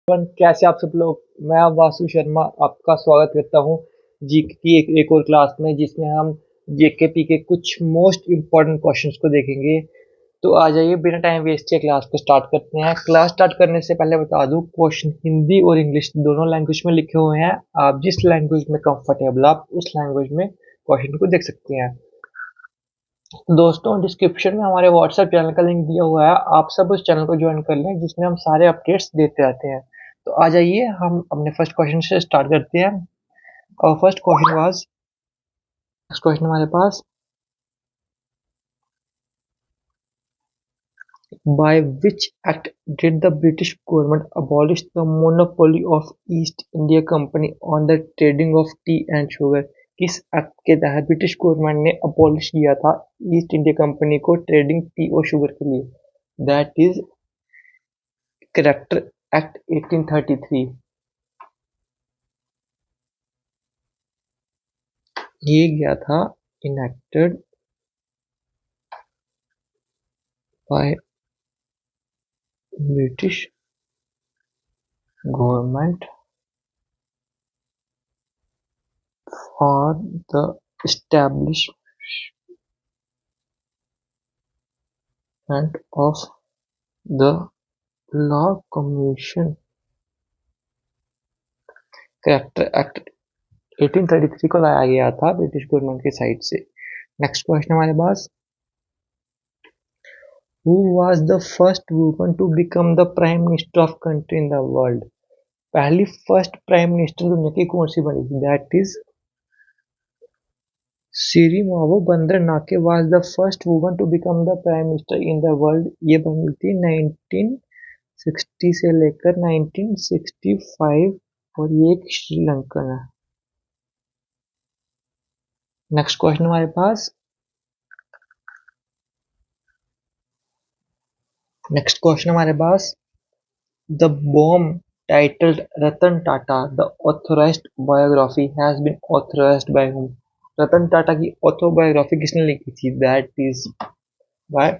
कैसे आप सब लोग। मैं वासु शर्मा आपका स्वागत करता हूं जीके की एक और क्लास में, जिसमें हम जेकेपी के कुछ मोस्ट इम्पोर्टेंट क्वेश्चंस को देखेंगे। तो आ जाइए, बिना टाइम वेस्ट के क्लास को स्टार्ट करते हैं। क्लास स्टार्ट करने से पहले बता दूं, क्वेश्चन हिंदी और इंग्लिश दोनों लैंग्वेज में लिखे हुए हैं। आप जिस लैंग्वेज में कंफर्टेबल आप उस लैंग्वेज में क्वेश्चन को देख सकते हैं। दोस्तों, डिस्क्रिप्शन में हमारे व्हाट्सएप चैनल का लिंक दिया हुआ है, आप सब उस चैनल को ज्वाइन कर लें, जिसमें हम सारे अपडेट्स देते रहते हैं। तो आ जाइए, हम अपने फर्स्ट क्वेश्चन से स्टार्ट करते हैं। और first question was, next question हमारे पास, by which act did the British government abolish the monopoly of East India Company on the trading of tea and sugar. किस एक्ट के तहत ब्रिटिश गवर्नमेंट ने अबॉलिश किया था ईस्ट इंडिया कंपनी को trading tea और शुगर के लिए? That is character act 1833। ये गया था enacted by British government for the establishment of the law commission. Character act 1833 को लाया गया था ब्रिटिश गवर्नमेंट की साइड से। नेक्स्ट क्वेश्चन हमारे पास, who was the first woman to become the prime minister of country in the world? पहली first prime minister दुनिया की कौन सी बनी? That is Sirimavo Bandaranaike was the first woman to become the prime minister in the world। ये बनी थी 1960 से लेकर 1965 और ये एक श्रीलंकन है। नेक्स्ट क्वेश्चन हमारे पास, the bomb titled Ratan Tata the authorized biography has been authorized by whom? Ratan Tata की ऑथोबायोग्राफी किसने लिखी थी? That is by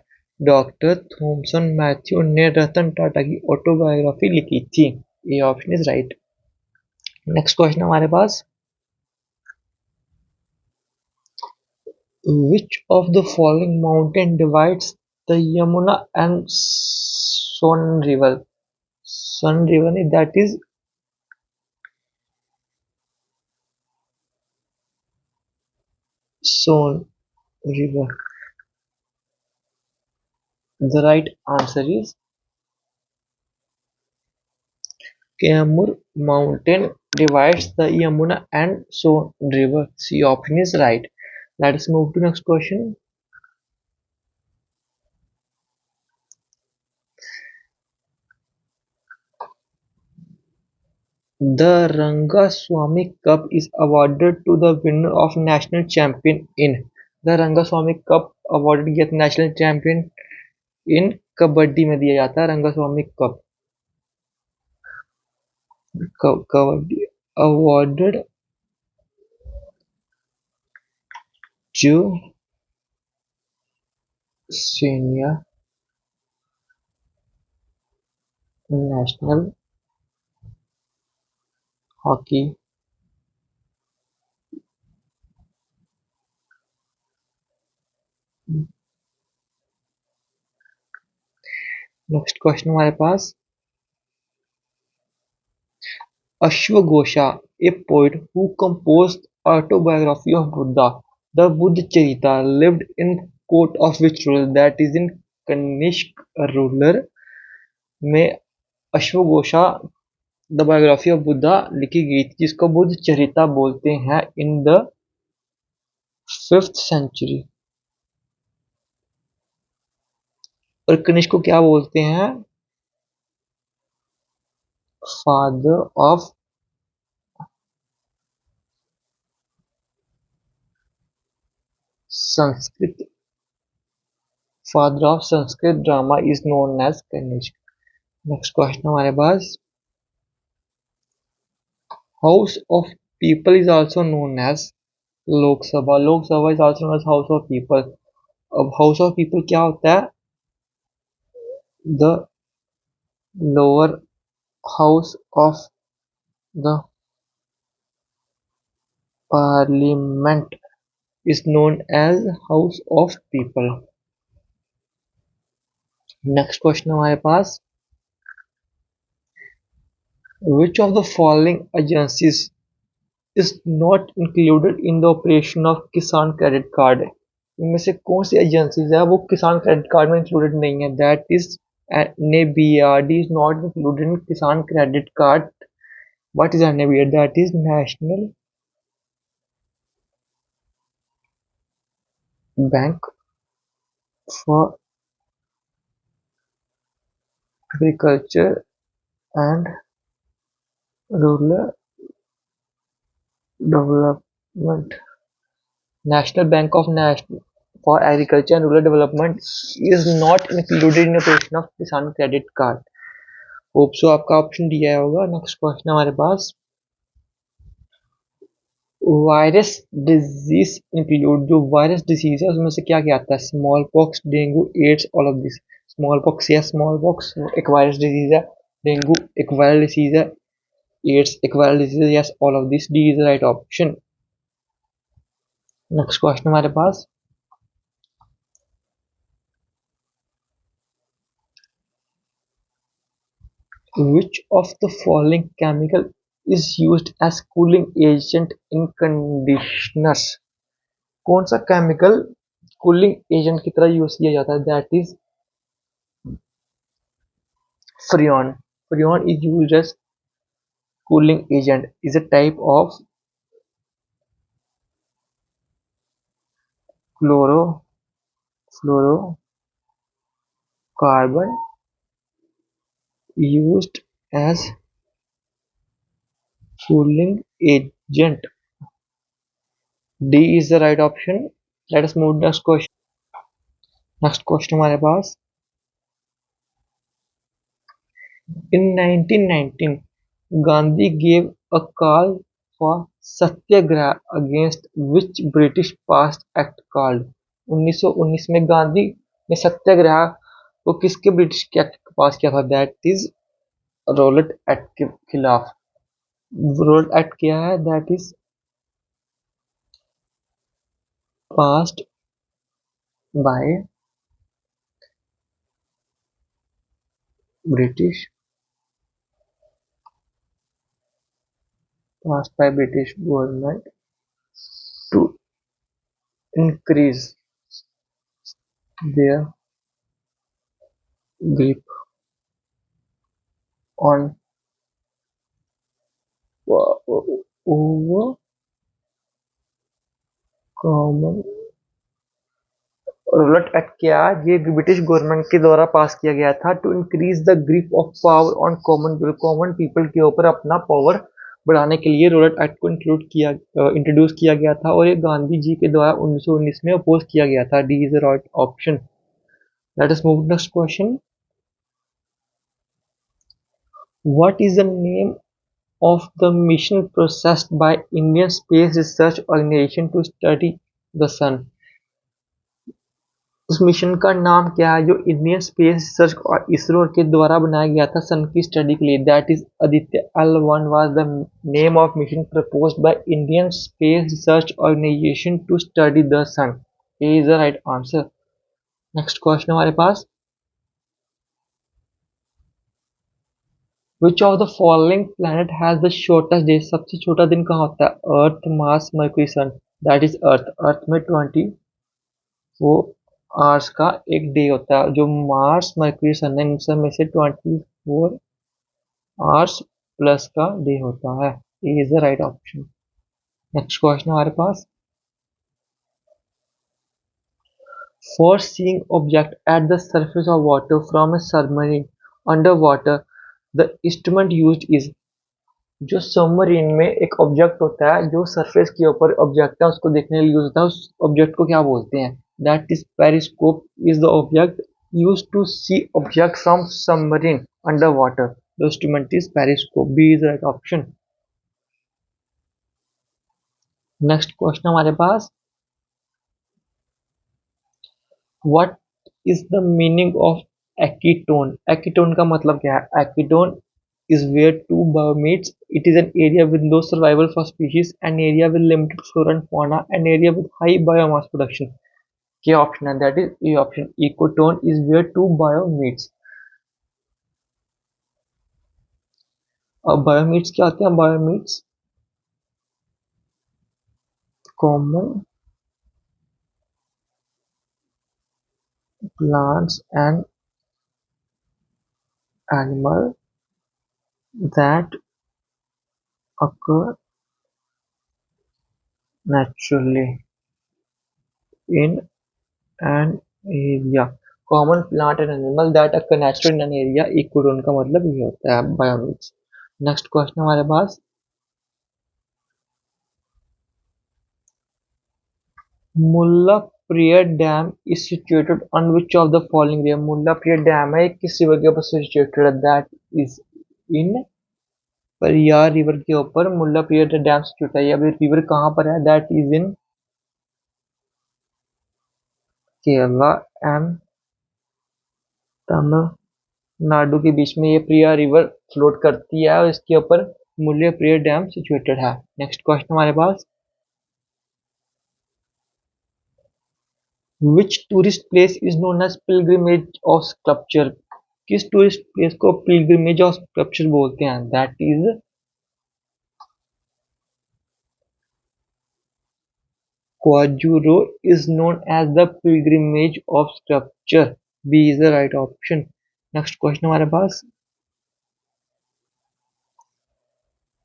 doctor Thomson Mathew ने रतन टाटा की ऑटोबायोग्राफी लिखी थी। ये option is right. Next question हमारे पास, which of the following mountain divides the Yamuna and Son river? Son river नहीं, that is Son river. The right answer is Kaimur mountain divides the Yamuna and Son river. C option is right. Let's move to next question. The Rangaswamy Cup is awarded to the winner of national champion in. The Rangaswamy Cup awarded get national champion in kabaddi में दिया जाता है Rangaswamy cup. Kabaddi awarded to senior national hockey next question हमारे पास, Ashwagosha, a poet who composed autobiography of Buddha, the Buddhacharita, lived in court of which ruler? That is in Kanishka ruler में अश्वघोषा the biography of Buddha लिखी गई थी, जिसको बुद्ध चरिता बोलते हैं, in the 5th century. और कनिष्क को क्या बोलते हैं? Father of Sanskrit, father of Sanskrit drama is known as Kanishka. Next question हमारे पास, house of people is also known as Lok Sabha. Lok Sabha is also known as house of people. अब हाउस ऑफ पीपल क्या होता है? The lower House of the Parliament is known as House of People. Next question हमारे पास, which of the following agencies is not included in the operation of Kisan credit card? इनमें से कौन सी agencies है वो किसान क्रेडिट कार्ड में included नहीं है? That is NABRD is not included in किसान credit card. What is NABRD? That is National Bank for Agriculture and Rural Development. National Bank of National for Agriculture and Rural Development is not included in operation of Kisan credit card. Hope so आपका option दिया होगा. Next question हमारे पास, virus disease include, जो virus disease है उसमें से क्या क्या आता है? Small pox, dengue, AIDS, all of this. Small pox, या स्मॉल पॉक्स एक वायरस डिजीज है, डेंगू एक वायरल डिजीज है, एड्स एक वायरल डिजीज है. Yes, all of this, D is the right option. Next question हमारे पास, which of the following chemical is used as cooling agent in conditioners? कौन सा chemical cooling agent की तरह use किया जाता है? That is freon. Freon is used as cooling agent, is a type of fluorocarbon used as cooling agent. D is the right option. Let us move next question. Next question हमारे पास, in 1919 Gandhi gave a call for Satyagraha against which British passed act called? 1919 में गांधी ने सत्याग्रह को किसके British के act पास किया था? That is roulette act के खिलाफ. रोलेट एक्ट क्या है? That is passed by British government to increase their grip on over common. Rowlatt act क्या? ये ब्रिटिश गवर्नमेंट के द्वारा पास किया गया था to increase the grip of power on common people के ऊपर अपना पावर बढ़ाने के लिए रूलट एक्ट को इंट्रोड्यूस किया गया था, और ये गांधी जी के द्वारा 1919 में अपोज किया गया था. D is the right option. Let us move next question. What is the name of the mission processed by Indian Space Research Organization to study the sun? उस मिशन का नाम क्या है जो इंडियन स्पेस रिसर्च और इसरो के द्वारा बनाया गया था सन की स्टडी के लिए? That is Aditya L1 was the name of mission proposed by Indian Space Research Organization to study the sun. A is the right answer. Next question हमारे पास, Which of the following planet has the shortest day? सबसे छोटा दिन कहाँ होता है? Earth, Mars, Mercury, sun. That is Earth. Earth में 24 hours का एक डे होता है. जो मार्स, मरकरी, सन है इन सब में से 24 आवर्स प्लस का डे होता है. A is the right option. Next question हमारे पास, for seeing object at the surface of water from a submarine under water the instrument used is. जो सबमरीन में एक ऑब्जेक्ट होता है जो सरफेस के ऊपर ऑब्जेक्ट है उसको देखने के लिए यूज होता है, उस ऑब्जेक्ट को क्या बोलते हैं? That is periscope is the object use to see object from submarine under water. The instrument is periscope. B is right option. Next question हमारे पास, what is the meaning of ecotone? Ecotone का मतलब क्या है? Ecotone is where two bio meets. It is an area with low survival for species, an area with limited flora and fauna, an area with high biomass production. क्या option है? That is A option, ecotone is where two biomes. अब biomes क्या होते हैं? Biomes common plants and animals that occur naturally in an area. Common plant and animal that occur naturally in an area, ecotone का मतलब ये होता है बायोमीट्स। Next question हमारे पास, Mullaperiyar dam is situated on which of the following river? Mullaperiyar dam है किस river के ऊपर सिचुएटेड है? That is in Pariyar river के ऊपर मुल्ला प्रिय डैम सिचुएटेड है। अभी रिवर कहाँ पर है? That is in Kerala and Tamil Nadu के बीच में ये प्रिया रिवर फ्लोट करती है और इसके ऊपर मुल्ला प्रिय डैम सिचुएटेड है। नेक्स्ट क्वेश्चन हमारे पास, Which tourist place is known as pilgrimage of sculpture? किस टूरिस्ट प्लेस को pilgrimage of sculpture बोलते हैं? That is Kwajuro is known as the pilgrimage of sculpture. B is the right option. Next question हमारे पास,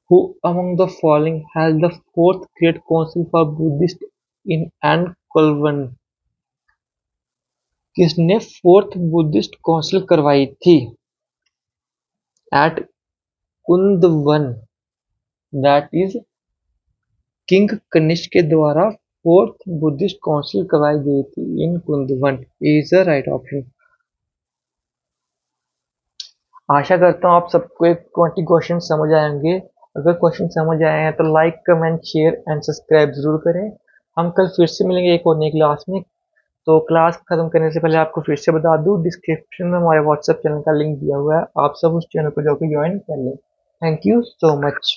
Who among the following has the fourth great council for Buddhist in Ankolvan? किसने fourth Buddhist council करवाई थी at Kundvan? That is king Kanishka के द्वारा fourth Buddhist council करवाई गई थी in Kundvan. Is the right option. आशा करता हूँ आप सबको एक 20 क्वेश्चन समझ आएंगे। अगर क्वेश्चन समझ आए हैं तो like comment share and subscribe जरूर करें। हम कल फिर से मिलेंगे एक और नई क्लास में। तो क्लास खत्म करने से पहले आपको फिर से बता दूं, डिस्क्रिप्शन में हमारे व्हाट्सएप चैनल का लिंक दिया हुआ है, आप सब उस चैनल को जाकर ज्वाइन कर लें। Thank you so much.